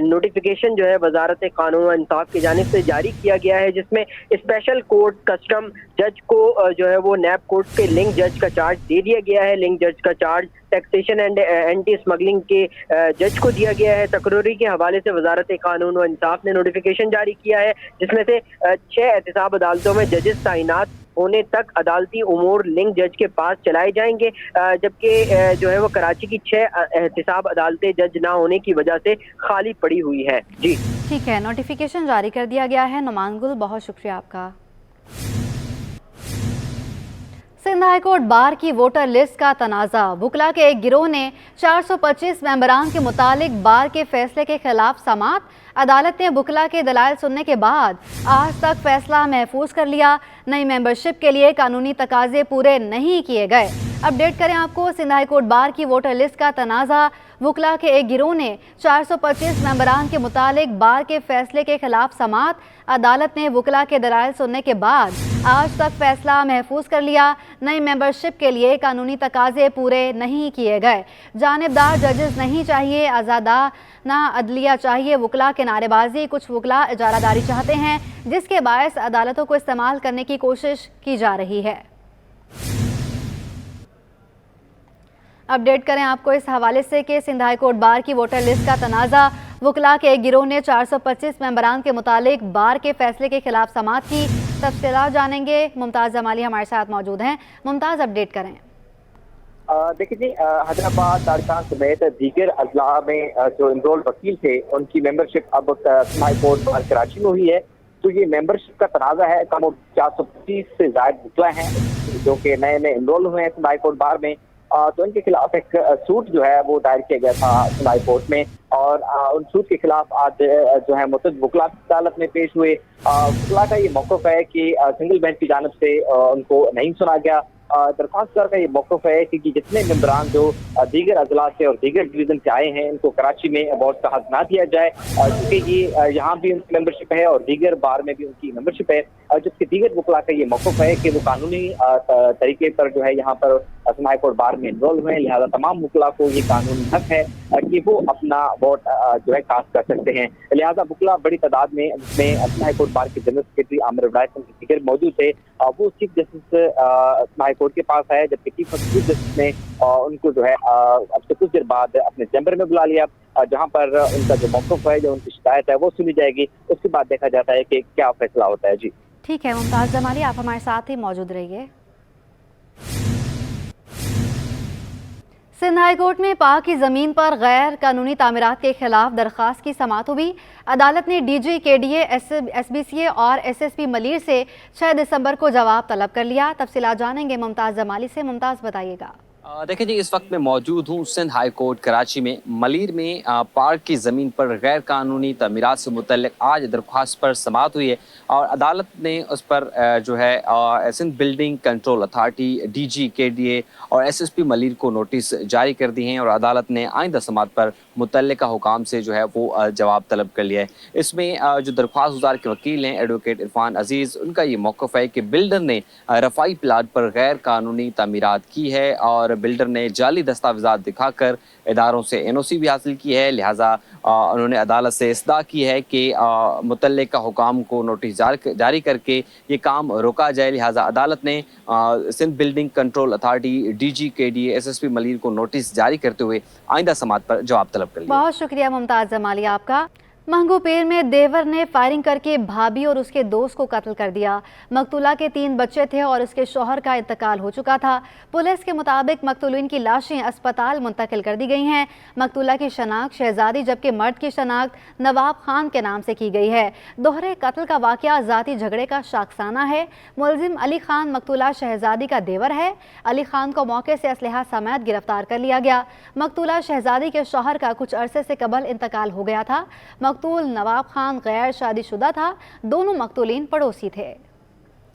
नोटिफिकेशन जो है वजारत कानून और इंसाफ की जानिब से जारी किया गया है, जिसमें स्पेशल कोर्ट कस्टम जज को जो है वो नैब कोर्ट के लिंक जज का चार्ज दे दिया गया है। लिंक जज का charge taxation and anti smuggling के जज को दिया गया है। तकरीरी के हवाले से वजारत कानून और इंसाफ ने नोटिफिकेशन जारी किया है, जिसमें से 6 एहतिसाब अदालतों में जजेस तैनात होने तक अदालती उमूर लिंक जज के पास चलाए जाएंगे, जबकि जो है वो कराची की 6 एहतिसाब अदालतें जज ना होने की वजह से खाली पड़ी हुई है। जी ठीक है, नोटिफिकेशन जारी कर दिया गया है। नुमान गुल, बहुत शुक्रिया आपका। सिंध हाई कोर्ट बार की वोटर लिस्ट का तनाज़ा। वकला के एक गिरोह ने 425 मेंबरान के मुतालिक बार के फैसले के खिलाफ समात। अदालत ने वकला के दलाइल सुनने के बाद आज तक फैसला महफूज कर लिया। नई मेंबरशिप के लिए कानूनी तकाजे पूरे नहीं किए गए। अपडेट करें आपको, सिंध हाई कोर्ट बार की वोटर लिस्ट का तनाज़ा। वकला के एक गिरोह ने 425 मेंबरान के मुतालिक बार के फैसले के खिलाफ समात। अदालत ने वकला के दलाइल सुनने के बाद आज तक फैसला महफूज कर लिया। नई मेंबरशिप के लिए कानूनी तकाजे पूरे नहीं किए गए। जानिबदार जजेस नहीं चाहिए, आज़ादाना अदलिया चाहिए। वकला के नारेबाजी। कुछ वकला इजारादारी चाहते हैं, जिसके बायस अदालतों को इस्तेमाल करने की कोशिश की जा रही है। अपडेट करें आपको इस हवाले से कि सिंध हाई कोर्ट बार की वोटर लिस्ट का तनाज़ा। वकला के एक गिरोह ने 425 मेंबरान के मुतालिक बार के फैसले के खिलाफ समात की। तफसीलात जानेंगे, मुमताज़ जमाली हमारे साथ मौजूद हैं। मुमताज़, अपडेट करें। देखिए जी, हैदराबाद तारकान समेत दीगर अजला में जो इनरोल वकील थे उनकी मेंबरशिप अब हाई कोर्ट बार कराची में हुई है। तो ये मेंबरशिप का तनाज़ा है। कम 425 से ज़ायद वकला हैं जो कि नए नए इनरोल हुए हैं हाई कोर्ट बार में। तो इनके खिलाफ एक सूट जो है वो दायर किया गया था हाई कोर्ट में, और उन सूट के खिलाफ आज जो है मुतअद्दिद वकला अदालत में पेश हुए। वकला का ये मौक़िफ़ है कि सिंगल बेंच की जानिब से उनको नहीं सुना गया। दरख्वास्तदार का ये मौक़िफ़ है कि जितने मेंबरान जो दीगर अजला से और दीगर डिवीज़न से आए हैं इनको कराची में वोट का हक ना दिया जाए, क्योंकि ये यहाँ भी उनकी मेंबरशिप है और दीगर बार में भी उनकी मेंबरशिप है। जबकि दीगर वकला का ये मौक़िफ़ है कि वो कानूनी तरीके पर जो है यहाँ पर हाई कोर्ट बार में इनरोल हुए हैं, लिहाजा तमाम वकला को ये कानूनी हक है कि वो अपना वोट जो है कास्ट कर सकते हैं। लिहाजा वकला बड़ी तादाद में जिसमें हाई कोर्ट बार के जनरल सेक्रेटरी आमिर दीगर मौजूद थे, वो चीफ जस्टिस हाई कोर्ट के पास आए, जबकि चीफ जस्टिस ने उनको जो है अब से कुछ देर बाद अपने चैम्बर में बुला लिया, जहां पर उनका जो मौक़िफ़ है, जो उनकी शिकायत है वो सुनी जाएगी। उसके बाद देखा जाता है कि क्या फैसला होता है। जी ठीक है, मुमताज़ जमाली, आप हमारे साथ ही मौजूद रहिए। सिंध हाई कोर्ट में पाक की ज़मीन पर गैर कानूनी तामीरात के खिलाफ दरख्वास्त की समाअत हुई। अदालत ने DG KDA SBCA और SSP मलीर से 6 दिसंबर को जवाब तलब कर लिया। तफसीलात जानेंगे मुमताज़ जमाली से। मुमताज़, बताइएगा। देखिए जी, इस वक्त मैं मौजूद हूँ सिंध हाई कोर्ट कराची में। मलीर में पार्क की ज़मीन पर गैर कानूनी तमीरात से मुतल्लिक आज दरख्वास्त पर समाअत हुई है और अदालत ने उस पर जो है Sindh building control authority, DG, KDA और SSP मलीर को नोटिस जारी कर दी हैं और अदालत ने आइंदा समाअत पर मुतल्लिका हुकाम से जो है वो जवाब तलब कर लिया है। इसमें जो दरख्वास्त गुजार के वकील हैं एडवोकेट इरफान अजीज़, उनका ये मौक़िफ़ है कि बिल्डर ने रफ़ाई प्लाट पर गैर कानूनी तमीरात की है और बिल्डर ने जाली दस्तावेज़ात दिखाकर इदारों से NOC भी हासिल की है। लिहाजा उन्होंने अदालत से इस्तदा की है कि मुतल्लिका हुकाम को नोटिस जारी करके ये काम रोका जाए। लिहाजा अदालत ने Sindh building control authority, DG, KDA, SSP Malir को नोटिस जारी करते हुए आइंदा समाअत पर जवाब तलब कर लिया। बहुत शुक्रिया मुमताज़ जमाली आपका। महंगूपीर में देवर ने फायरिंग करके भाभी और उसके दोस्त को कत्ल कर दिया। मकतूला के 3 बच्चे थे और उसके शौहर का इंतकाल हो चुका था। पुलिस के मुताबिक मकतूलिन की लाशें अस्पताल मुंतकिल कर दी गई हैं। मकतूला की शनाख्त शहजादी जबकि मर्द की शनाख्त नवाब खान के नाम से की गई है। दोहरे कत्ल का वाक़या ज़ाती झगड़े का शाखसाना है। मुलजिम अली खान मकतूला शहजादी का देवर है। अली खान को मौके से असलहा समेत गिरफ्तार कर लिया गया। मकतूला शहजादी के शौहर का कुछ अरसे से कबल इंतकाल हो गया था। मकतूल नवाब खान गैर शादीशुदा था। दोनों मकतूलीन पड़ोसी थे।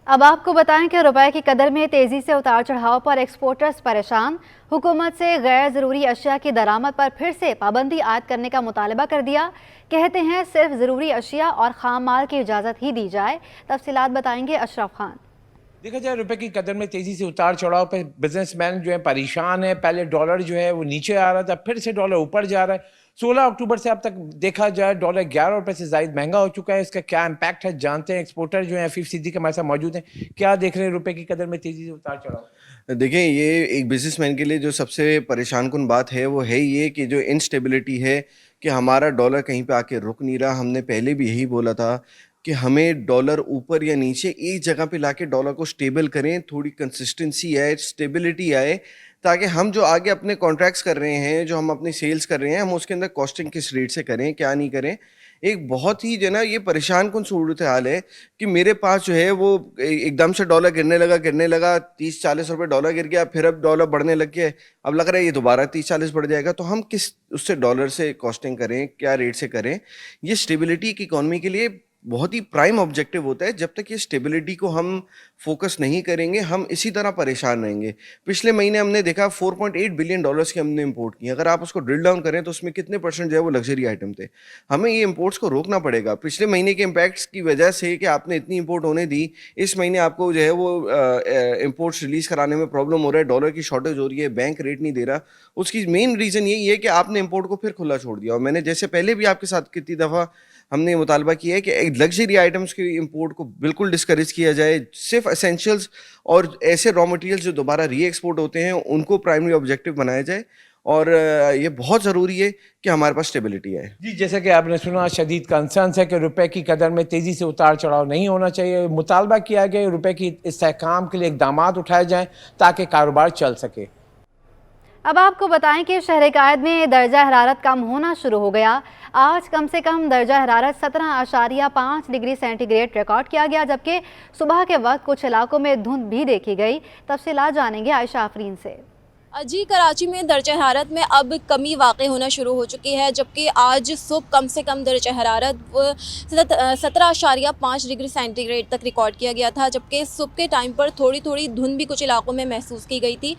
अब आपको बताएं कि रुपए की कदर में तेजी से उतार चढ़ाव पर एक्सपोर्टर्स परेशान। हुकूमत से गैर ज़रूरी अशिया की दरामद पर फिर से पाबंदी आयद करने का मुतालबा कर दिया। कहते हैं सिर्फ ज़रूरी अशिया और खाम माल की इजाज़त ही दी जाए। तफसीलात बताएंगे अशरफ खान। देखा जाए रुपए की कदर में तेज़ी से उतार चढ़ाव पर बिजनेसमैन जो है परेशान है। पहले डॉलर जो है वो नीचे आ रहा था, फिर से डॉलर ऊपर जा रहा है। 16 अक्टूबर से अब तक देखा जाए डॉलर 11 रुपये से ज़ायद महंगा हो चुका है। इसका क्या इम्पैक्ट है जानते हैं। एक्सपोर्टर जो है हफीफ सिद्दीकी हमारे साथ मौजूद हैं। क्या देख रहे हैं रुपए की कदर में तेज़ी से उतार चढ़ाव? देखिए, ये एक बिजनेसमैन के लिए जो सबसे परेशान कुन बात है वो है ये कि जो इनस्टेबिलिटी है कि हमारा डॉलर कहीं पे आके रुक नहीं रहा। हमने पहले भी यही बोला था कि हमें डॉलर ऊपर या नीचे एक जगह पे लाके डॉलर को स्टेबल करें, थोड़ी कंसिस्टेंसी आए, स्टेबिलिटी आए, ताकि हम जो आगे अपने कॉन्ट्रैक्ट्स कर रहे हैं, जो हम अपनी सेल्स कर रहे हैं, हम उसके अंदर कॉस्टिंग किस रेट से करें, क्या नहीं करें। एक बहुत ही जो ना ये परेशान कुन सूरत हाल है कि मेरे पास जो है वो एकदम से डॉलर गिरने लगा 30-40 रुपये डॉलर गिर गया, फिर अब डॉलर बढ़ने लग गया, अब लग रहा है ये दोबारा 30-40 बढ़ जाएगा। तो हम किस उससे डॉलर से कॉस्टिंग करें, क्या रेट से करें। ये स्टेबिलिटी की इकॉनमी के लिए बहुत ही प्राइम ऑब्जेक्टिव होता है। जब तक ये स्टेबिलिटी को हम फोकस नहीं करेंगे, हम इसी तरह परेशान रहेंगे। पिछले महीने हमने देखा 4.8 बिलियन डॉलर्स के हमने इंपोर्ट किए। अगर आप उसको ड्रिल डाउन करें तो उसमें कितने परसेंट जो है वो लग्जरी आइटम थे। हमें ये इंपोर्ट्स को रोकना पड़ेगा। पिछले महीने के इम्पैक्ट्स की वजह से कि आपने इतनी इंपोर्ट होने दी, इस महीने आपको जो है वो इंपोर्ट्स रिलीज़ कराने में प्रॉब्लम हो रहा है, डॉलर की शॉर्टेज हो रही है, बैंक रेट नहीं दे रहा। उसकी मेन रीज़न यही है कि आपने इंपोर्ट को फिर खुला छोड़ दिया। और मैंने जैसे पहले भी आपके साथ कितनी दफ़ा हमने मुतालबा किया है कि लग्जरी आइटम्स के इंपोर्ट को बिल्कुल डिस्करेज किया जाए। सिर्फ एसेंशियल्स और ऐसे रॉ मटेरियल्स जो दोबारा री एक्सपोर्ट होते हैं उनको प्राइमरी ऑब्जेक्टिव बनाया जाए। और ये बहुत ज़रूरी है कि हमारे पास स्टेबिलिटी है। जी, जैसे कि आपने सुना, शदीद कंसर्न है कि रुपए की कदर में तेज़ी से उतार चढ़ाव नहीं होना चाहिए। मुतालबा किया गया रुपए की इस्तेहकाम के लिए इक़दाम उठाए जाएँ ताकि कारोबार चल सके। अब आपको बताएं कि शहर कायद में दर्जा हरारत कम होना शुरू हो गया। आज कम से कम दर्जा हरारत 17.5 डिग्री सेंटीग्रेड रिकॉर्ड किया गया, जबकि सुबह के वक्त कुछ इलाकों में धुंध भी देखी गई। तफसीलात जानेंगे आयशा आफरीन से। जी, कराची में दर्जा हरारत में अब कमी वाक़ होना शुरू हो चुकी है, जबकि आज सुबह कम से कम दर्जा हरारत 17.5 डिग्री सेंटीग्रेड तक रिकॉर्ड किया गया था, जबकि सुबह के टाइम पर थोड़ी थोड़ी धुंध भी कुछ इलाकों में महसूस की गई थी।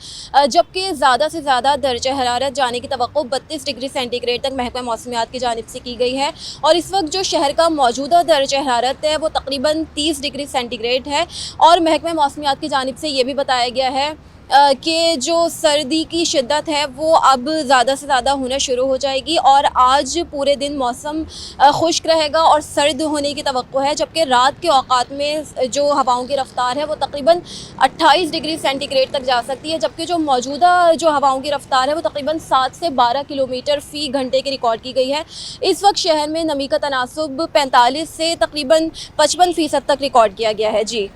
जबकि ज़्यादा से ज़्यादा दर्जा हरारत जाने की तवक्को 32 डिग्री सेंटीग्रेड तक महकमा मौसमियात की जानिब से की गई है। और इस वक्त जो शहर का मौजूदा दर्जा हरारत है वो तकरीबन 30 डिग्री सेंटीग्रेड है। और महकमा मौसमियात की जानिब से ये भी बताया गया है कि जो सर्दी की शिद्दत है वो अब ज़्यादा से ज़्यादा होना शुरू हो जाएगी और आज पूरे दिन मौसम खुश्क रहेगा और सर्द होने की तवक्को है, जबकि रात के औकात में जो हवाओं की रफ़्तार है वो तकरीबन 28 डिग्री सेंटीग्रेड तक जा सकती है, जबकि जो मौजूदा जो हवाओं की रफ़्तार है वो तकरीबन 7 से 12 किलोमीटर फ़ी घंटे की रिकॉर्ड की गई है। इस वक्त शहर में नमी का तनासुब 45 से तकरीबन 55% तक रिकॉर्ड किया गया है। जी,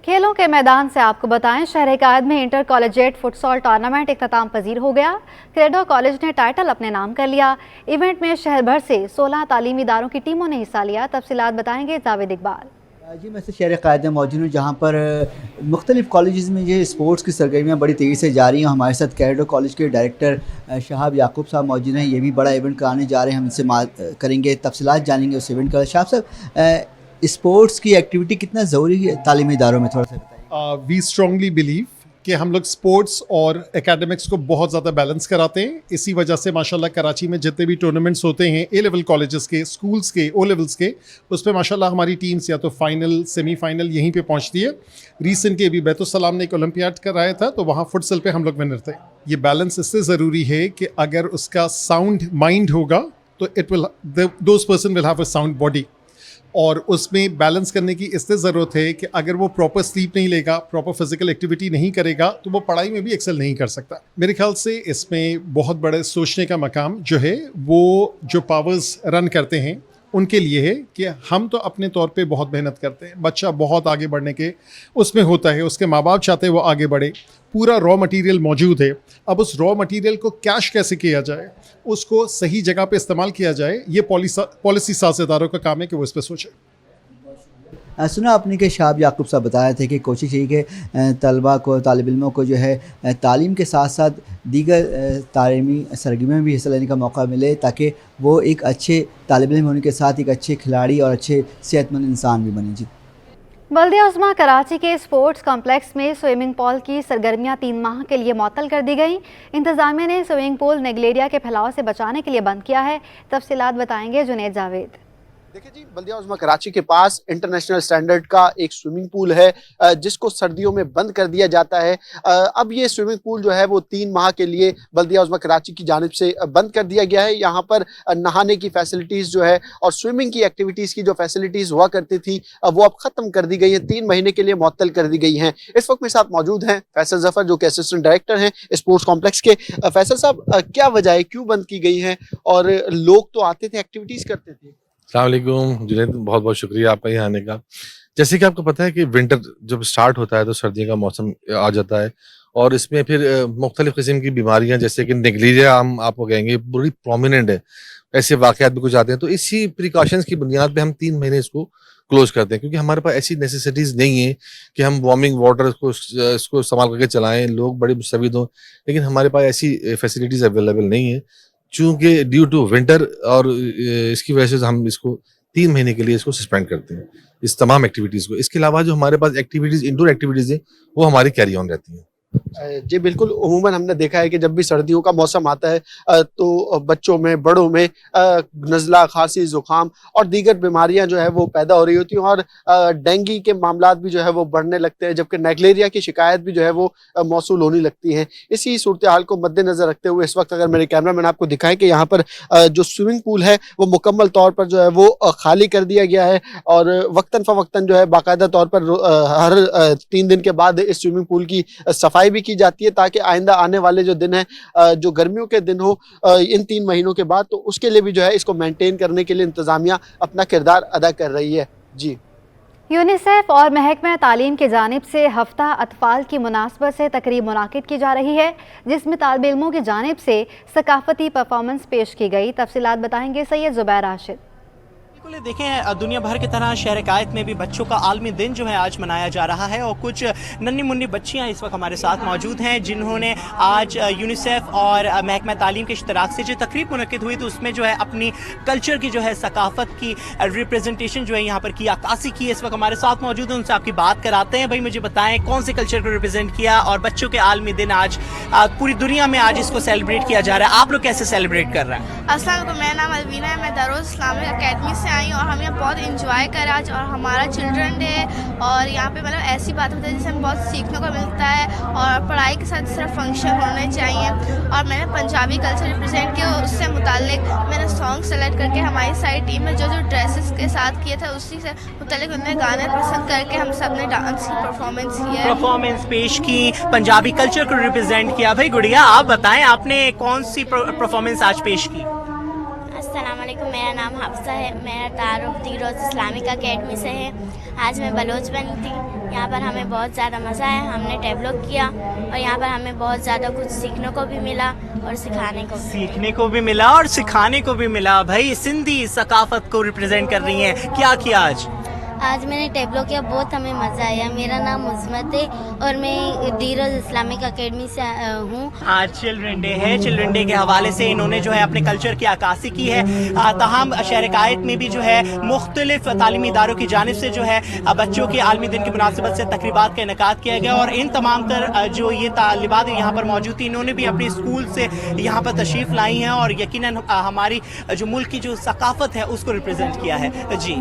खेलों के मैदान से आपको बताएं, शहर कायद में इंटर कॉलेजिएट फुटसॉल टूर्नामेंट इख्तिताम पजीर हो गया। क्रेडो कॉलेज ने टाइटल अपने नाम कर लिया। इवेंट में शहर भर से 16 तालीमी इदारों की टीमों ने हिस्सा लिया। तफसीलात बताएंगे जावेद इकबाल। जी मैं शहर क़ायद में मौजूद हूँ, जहाँ पर मुख्तलिफ़ कॉलेज़ में ये स्पोर्ट्स की सरगर्मियाँ बड़ी तेज़ी से जारी हैं। हमारे साथ कैरेडो कॉलेज के डायरेक्टर शहाब याकूब साहब मौजूद हैं। ये भी बड़ा इवेंट कराने जा रहे हैं, हम इनसे करेंगे तफसीलात जानेंगे उस इवेंट का। शहाब साहब, स्पोर्ट्स की एक्टिविटी कितना ज़रूरी है तालीमी इदारों में, थोड़ा सा बताइए। वी स्ट्रांगली बिलीव कि हम लोग स्पोर्ट्स और एकेडमिक्स को बहुत ज़्यादा बैलेंस कराते हैं। इसी वजह से माशाल्लाह कराची में जितने भी टूर्नामेंट्स होते हैं ए लेवल कॉलेजेस के, स्कूल्स के, ओ लेवल्स के, उस पर माशाल्लाह हमारी टीम्स या तो फाइनल, सेमीफाइनल यहीं पे पहुंचती है। रिसेंटली अभी बैतुस्सलाम ने एक ओलंपियाड कराया था, तो वहाँ फुटसल पे हम लोग विनर थे। ये बैलेंस इससे ज़रूरी है कि अगर उसका साउंड माइंड होगा तो it will those person will have a sound body, और उसमें बैलेंस करने की इससे ज़रूरत है कि अगर वो प्रॉपर स्लीप नहीं लेगा, प्रॉपर फिजिकल एक्टिविटी नहीं करेगा, तो वो पढ़ाई में भी एक्सेल नहीं कर सकता। मेरे ख्याल से इसमें बहुत बड़े सोचने का मकाम जो है वो जो पावर्स रन करते हैं उनके लिए है कि हम तो अपने तौर पे बहुत मेहनत करते हैं, बच्चा बहुत आगे बढ़ने के उसमें होता है, उसके माँ बाप चाहते हैं वो आगे बढ़े, पूरा रॉ मटेरियल मौजूद है। अब उस रॉ मटेरियल को कैश कैसे किया जाए, उसको सही जगह पे इस्तेमाल किया जाए, ये पॉलिसी साझेदारों का काम है कि वो इस पर सोचें। सुना आपने कि शहाब याकूब साहब बताया थे कि कोशिश यही कि तलबा को, तालिब इल्मों को जो है तालीम के साथ साथ दीगर तालीमी सरगर्मियों में भी हिस्सा लेने का मौका मिले, ताकि वो एक अच्छे तालिब इल्म होने के साथ एक अच्छे खिलाड़ी और अच्छे सेहतमंद इंसान भी बने। जी, बल्दिया उस्मा कराची के स्पोर्ट्स कॉम्प्लेक्स में स्विमिंग पूल की सरगर्मियां 3 माह के लिए मुअत्तल कर दी गई। इंतजामिया ने स्विमिंग पूल नेगलेरिया के फैलाव से बचाने के लिए बंद किया है। तफसीलात बताएंगे जुनैद जावेद। देखिए जी, बल्दिया उस्मा कराची के पास इंटरनेशनल स्टैंडर्ड का एक स्विमिंग पूल है जिसको सर्दियों में बंद कर दिया जाता है। अब ये स्विमिंग पूल जो है वो 3 माह के लिए बल्दिया उस्मा कराची की जानिब से बंद कर दिया गया है। यहाँ पर नहाने की फैसिलिटीज़ जो है और स्विमिंग की एक्टिविटीज़ की जो फैसिलिटीज़ हुआ करती थी वो अब ख़त्म कर दी गई है, 3 महीने के लिए मुअत्तल कर दी गई हैं। इस वक्त मेरे साथ मौजूद हैं फैसल जफ़र, जो कि असिस्टेंट डायरेक्टर हैं स्पोर्ट्स कॉम्प्लेक्स के। फैसल साहब, क्या वजह है, क्यों बंद की गई हैं? और लोग तो आते थे, एक्टिविटीज़ करते थे। अस्सलाम वालेकुम जुनैद, बहुत बहुत शुक्रिया आपका यहाँ आने का। जैसे कि आपको पता है कि विंटर जब स्टार्ट होता है तो सर्दियों का मौसम आ जाता है, और इसमें फिर मुख्तलिफ किस्म की बीमारियां जैसे कि नेगलेरिया हम आपको कहेंगे बड़ी प्रोमिनेंट है, ऐसे वाक़यात भी कुछ आते हैं। तो इसी प्रिकॉशंस की बुनियाद पे हम 3 महीने इसको क्लोज करते हैं, क्योंकि हमारे पास ऐसी नेसेसिटीज़ नहीं है कि हम वार्मिंग वाटर इसको इस्तेमाल करके चलाएँ, लोग बड़े मुस्तफ़ीद हों, लेकिन हमारे पास ऐसी फैसिलिटीज़ अवेलेबल नहीं है। चूँकि ड्यू टू विंटर और इसकी वजह से हम इसको 3 महीने के लिए इसको सस्पेंड करते हैं, इस तमाम एक्टिविटीज़ को। इसके अलावा जो हमारे पास एक्टिविटीज़, इंडोर एक्टिविटीज़ हैं, वो हमारी कैरी ऑन रहती हैं। जी बिल्कुल, उमूमन हमने देखा है कि जब भी सर्दियों का मौसम आता है तो बच्चों में, बड़ों में नज़ला, खांसी, ज़ुकाम और दीगर बीमारियां जो है वो पैदा हो रही होती हैं, और डेंगू के मामलात भी जो है वो बढ़ने लगते हैं, जबकि नेगलेरिया की शिकायत भी जो है वो मौसूल होने लगती हैं। इसी सूरत हाल को मद्देनज़र रखते हुए इस वक्त अगर मेरे कैमरा मैन आपको दिखाएं कि यहाँ पर जो स्विमिंग पूल है वो मुकम्मल तौर पर जो है वो खाली कर दिया गया है, और वक्तन फ़वक्तन जो है बाकायदा तौर पर हर 3 दिन के बाद इस स्विमिंग पूल की सफाई भी की जाती है, ताकि आइंदा आने वाले जो दिन है, जो गर्मियों के दिन हो इन 3 महीनों के बाद, तो उसके लिए भी जो है इसको मेंटेन करने के लिए इंतजामिया अपना किरदार अदा कर रही है। जी, यूनिसेफ और महकमा तालीम की जानिब से हफ्ता अतफाल की मुनासबत से तकरीब मुनाकिद की जा रही है, जिसमें तालिब इल्मों की जानिब से सकाफती परफॉर्मेंस पेश की गई। तफसीलात बताएंगे सैयद ज़ुबैर राशिद। देखें, दुनिया भर की तरह शहर कायद में भी बच्चों का आलमी दिन जो है आज मनाया जा रहा है, और कुछ नन्ही मुन्नी बच्चियां इस वक्त हमारे साथ मौजूद हैं जिन्होंने आज यूनिसेफ और महकमा तालीम के इश्तराक से जो तकरीब मुनक्किद हुई तो उसमें जो है अपनी कल्चर की जो है सकाफत की रिप्रेजेंटेशन जो है यहाँ पर की, अक्कासी की। इस वक्त हमारे साथ मौजूद हैं, उनसे आपकी बात कराते हैं। भाई मुझे बताएं, कौन से कल्चर को रिप्रेजेंट किया, और बच्चों के आलमी दिन आज पूरी दुनिया में आज इसको सेलिब्रेट किया जा रहा है, आप लोग कैसे सेलिब्रेट कर रहे हैं? अस्सलाम वालेकुम, मेरा नाम अलवीना है, मैं दारुल इस्लामिक अकेडमी से आई हूँ, और हम यहाँ बहुत इंजॉय करा आज, और हमारा चिल्ड्रन डे, और यहाँ पे मतलब ऐसी बात होती है जिससे हमें बहुत सीखने को मिलता है, और पढ़ाई के साथ सिर्फ फंक्शन होने चाहिए। और मैंने पंजाबी कल्चर रिप्रेजेंट किया, उससे मुतालिक मैंने सॉन्ग सेलेक्ट करके हमारी सारी टीम में जो ड्रेसेस के साथ किए थे उसी से मुतालिक उन्होंने गाने पसंद करके हम सब ने डांस की परफॉर्मेंस पेश की, पंजाबी कल्चर को रिप्रेजेंट किया। भाई गुड़िया, आप बताएं, आपने कौन सी परफॉर्मेंस आज पेश की? अस्सलाम वालेकुम, मेरा नाम हफ्सा है, मेरा तारुफ तीरोज़ इस्लामिक अकेडमी से है। आज मैं बलोच बनी थी, यहाँ पर हमें बहुत ज़्यादा मज़ा आया, हमने टैबलो किया, और यहाँ पर हमें बहुत ज़्यादा कुछ सीखने को भी मिला और सिखाने को भी मिला और सिखाने को भी मिला। भाई सिंधी सकाफत को रिप्रेजेंट कर रही हैं, क्या किया आज? आज मैंने टैबलो किया, बहुत हमें मज़ा आया। मेरा नाम मुज़म्मत है और मैं दीरोज़ इस्लामिक अकेडमी से हूँ। आज चिल्ड्रन डे है। चिल्ड्रन डे के हवाले से इन्होंने जो है अपने कल्चर की अक्कासी की है। तमाम शहर कायद में भी जो है मुख्तलिफ तालीमी इदारों की जानिब से जो है बच्चों के आलमी दिन की मुनासिबत से तकरीबात का इनेकाद किया गया और इन तमाम तर जो ये तालिबात यहाँ पर मौजूद थी, इन्होंने भी अपने स्कूल से यहाँ पर तशरीफ़ लाई हैं और यकीनन हमारी जो मुल्क की जो सकाफत है उसको रिप्रेजेंट किया है। जी।